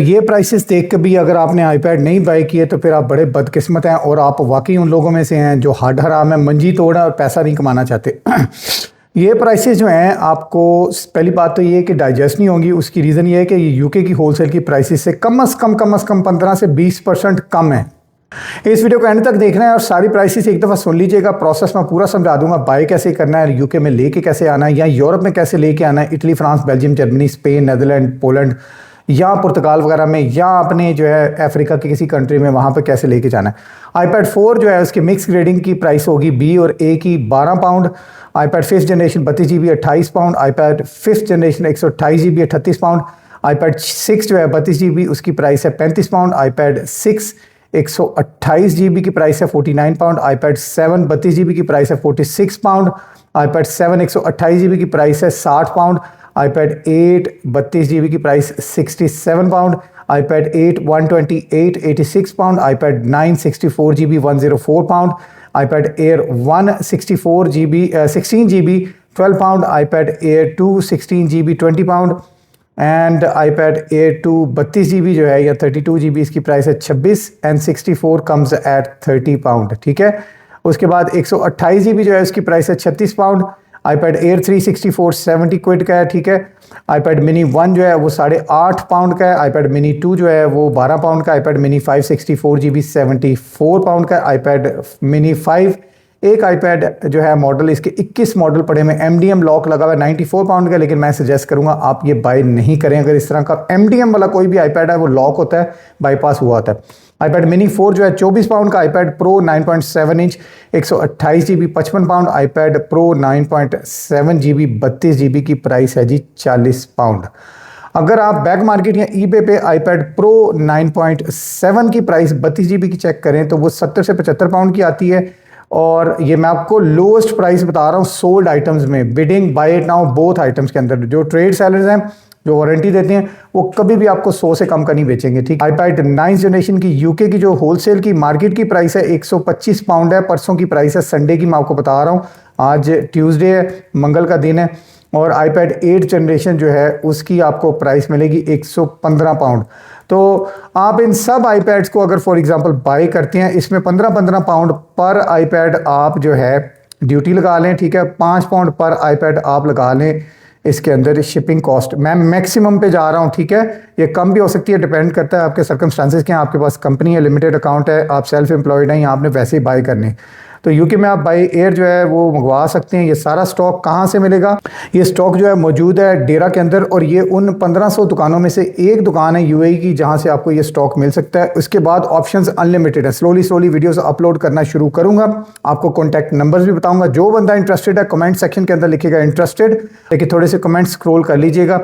ये प्राइसेस देख के भी अगर आपने आईपैड नहीं बाई किए तो फिर आप बड़े बदकिस्मत हैं और आप वाकई उन लोगों में से हैं जो हड हराम है, मंजी तोड़ है और पैसा नहीं कमाना चाहते। ये प्राइसेस जो हैं आपको, पहली बात तो ये है कि डाइजेस्ट नहीं होंगी। उसकी रीज़न ये है कि ये यूके की होलसेल की प्राइसेस से कम से कम 15 से 20% कम है। इस वीडियो को एंड तक देखना है और सारी प्राइसेस एक दफ़ा सुन लीजिएगा। प्रोसेस मैं पूरा समझा दूंगा, बाय कैसे करना है, यूके में लेके कैसे आना है या यूरोप में कैसे लेके आना है, Italy, France, Belgium, Germany, Spain, Netherland, Poland या पुर्तगाल वगैरह में, या अपने जो है अफ्रीका के किसी कंट्री में, वहाँ पे कैसे लेके जाना है। आईपैड 4 जो है उसकी मिक्स ग्रेडिंग की प्राइस होगी बी और ए की 12 pound. IPad 5th generation 32 GB 28 pound. IPad 5th generation 128 GB 38 pound. IPad 6 जो है 32 GB उसकी प्राइस है 35 पाउंड। आईपैड 6 128 GB की प्राइस है 49 पाउंड। आईपैड 7 32 GB की प्राइस है 46 पाउंड। आईपैड 7 128 GB की प्राइस है 60 पाउंड। आईपैड 8 32 GB की price 67 pound. IPad 8 128 86 pound. IPad 9 64 GB 104 pound. IPad air 1 64 GB 16 GB 12 pound. IPad air 2 16 GB 20 pound and iPad air 2 32 GB जो है या 32 GB इसकी price है 26 एंड 64 कम्स एट 30 पाउंड। ठीक है, उसके बाद 128 GB जो है उसकी प्राइस है 36 पाउंड। आईपैड एयर 3 64 70 क्विड का है। ठीक है, आईपैड मिनी 1 जो है वो 8.5 पाउंड का है। आईपैड मिनी 2 जो है वो 12 पाउंड का। आईपैड मिनी 5 64 GB 74 पाउंड का। आईपैड मिनी 5 एक आईपैड जो है मॉडल, इसके 21 मॉडल पड़े में MDM लॉक लगा हुआ है 94 पाउंड का, लेकिन मैं सजेस्ट करूंगा आप ये बाय नहीं करें। अगर इस तरह का MDM वाला कोई भी आईपैड है वो लॉक होता है, बाईपास हुआ होता है। आईपैड मिनी 4 जो है 24 पाउंड का। IPad pro 9.7 inch 128 GB 55 pound. IPad pro 9.7 GB 32 GB की प्राइस है जी 40 पाउंड। अगर आप बैक मार्केट या ईबे पे आईपैड प्रो 9.7 की प्राइस 32 GB की चेक करें तो वो 70 से 75 पाउंड की आती है। और ये मैं आपको लोएस्ट प्राइस बता रहा हूँ सोल्ड आइटम्स में, bidding buy it now both items के अंदर। जो ट्रेड सेलर्स हैं जो वारंटी देते हैं वो कभी भी आपको 100 से कम का नहीं बेचेंगे। ठीक, आईपैड 9th जनरेशन की यूके की जो होलसेल की मार्केट की प्राइस है 125 पाउंड है। परसों की प्राइस है संडे की, मैं आपको बता रहा हूँ, आज ट्यूसडे है, मंगल का दिन है। और आईपैड 8th जनरेशन जो है उसकी आपको प्राइस मिलेगी 115 पाउंड। तो आप इन सब आईपैड्स को अगर फॉर एग्जांपल बाय करते हैं, इसमें 15-15 पाउंड पर आईपैड आप जो है ड्यूटी लगा लें। ठीक है, 5 पाउंड पर आईपैड आप लगा लें इसके अंदर शिपिंग कॉस्ट। मैं मैक्सिमम पे जा रहा हूँ। ठीक है, ये कम भी हो सकती है, डिपेंड करता है आपके सर्कमस्टांसेस के हैं। आपके पास कंपनी है, लिमिटेड अकाउंट है, आप सेल्फ एम्प्लॉयड हैं या आपने वैसे ही बाय करने, तो यूके में आप बाय एयर जो है वो मंगवा सकते हैं। ये सारा स्टॉक कहाँ से मिलेगा? ये स्टॉक जो है मौजूद है डेरा के अंदर, और ये उन 1500 दुकानों में से एक दुकान है यूएई की जहाँ से आपको ये स्टॉक मिल सकता है। उसके बाद ऑप्शंस अनलिमिटेड है। स्लोली वीडियोस अपलोड करना शुरू करूँगा, आपको कॉन्टैक्ट नंबर्स भी बताऊँगा। जो बंदा इंटरेस्टेड है कमेंट सेक्शन के अंदर लिखेगा इंटरेस्टेड, लेकिन थोड़े से कमेंट स्क्रॉल कर लीजिएगा,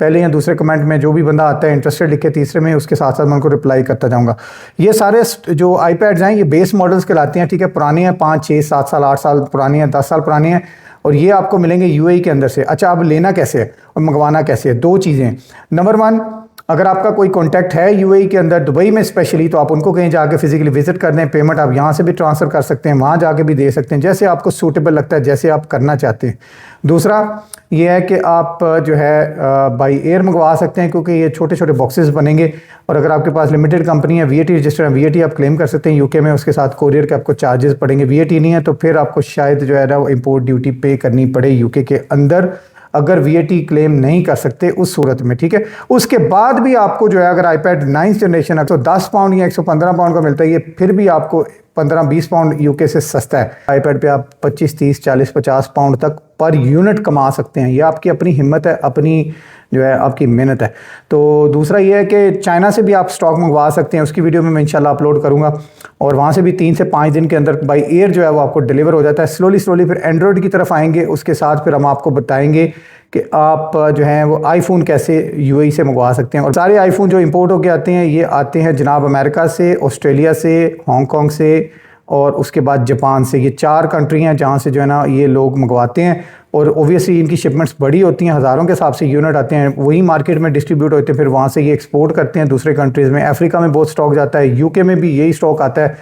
पहले या दूसरे कमेंट में जो भी बंदा आता है इंटरेस्टेड लिखे, तीसरे में उसके साथ साथ मैं उनको रिप्लाई करता जाऊंगा। ये सारे जो आईपैड्स हैं ये बेस मॉडल्स कहलाते हैं। ठीक है, पुराने हैं, 5 6 7 साल 8 साल पुरानी हैं, 10 साल पुरानी हैं, और ये आपको मिलेंगे यूएई के अंदर से। अच्छा, अब लेना कैसे है और मंगवाना कैसे है? 2 चीज़ें। नंबर 1, अगर आपका कोई कॉन्टैक्ट है यूएई के अंदर, दुबई में स्पेशली, तो आप उनको कहीं जाके फिजिकली विजिट कर दें। पेमेंट आप यहाँ से भी ट्रांसफ़र कर सकते हैं, वहाँ जाके भी दे सकते हैं, जैसे आपको सूटेबल लगता है, जैसे आप करना चाहते हैं। दूसरा ये है कि आप जो है बाई एयर मंगवा सकते हैं, क्योंकि ये छोटे छोटे बॉक्सेस बनेंगे, और अगर आपके पास लिमिटेड कंपनी है, VAT रजिस्टर है, VAT आप क्लेम कर सकते हैं यूके में। उसके साथ कोरियर के आपको चार्जेस पड़ेंगे। VAT नहीं है तो फिर आपको शायद जो है ना इम्पोर्ट ड्यूटी पे करनी पड़े यूके के अंदर, अगर VAT क्लेम नहीं कर सकते उस सूरत में। ठीक है, उसके बाद भी आपको जो है अगर आईपैड 9th जनरेशन है तो 10 पाउंड या 115 पाउंड का मिलता है। ये फिर भी आपको 15-20 पाउंड यूके से सस्ता है। आईपैड पे आप 25 30 40 50 पाउंड तक पर यूनिट कमा सकते हैं। ये आपकी अपनी हिम्मत है, अपनी जो है आपकी मेहनत है। तो दूसरा ये है कि चाइना से भी आप स्टॉक मंगवा सकते हैं, उसकी वीडियो में मैं इंशाल्लाह अपलोड करूंगा, और वहाँ से भी 3 से 5 दिन के अंदर बाई एयर जो है वो आपको डिलीवर हो जाता है। स्लोली फिर एंड्रॉयड की तरफ आएंगे, उसके साथ फिर हम आपको बताएंगे कि आप जो हैं वो आईफोन कैसे यूएई से मंगवा सकते हैं। और सारे आईफोन जो इंपोर्ट होकर आते हैं ये आते हैं जनाब अमेरिका से, ऑस्ट्रेलिया से, हांगकॉन्ग से, और उसके बाद जापान से। ये 4 कंट्री हैं जहाँ से जो है ना ये लोग मंगवाते हैं, और ओबियसली इनकी शिपमेंट्स बड़ी होती हैं, हज़ारों के हिसाब से यूनिट आते हैं, वही मार्केट में डिस्ट्रीब्यूट होते हैं, फिर वहाँ से ये एक्सपोर्ट करते हैं दूसरे कंट्रीज़ में। अफ्रीका में बहुत स्टॉक जाता है, यूके में भी यही स्टॉक आता है।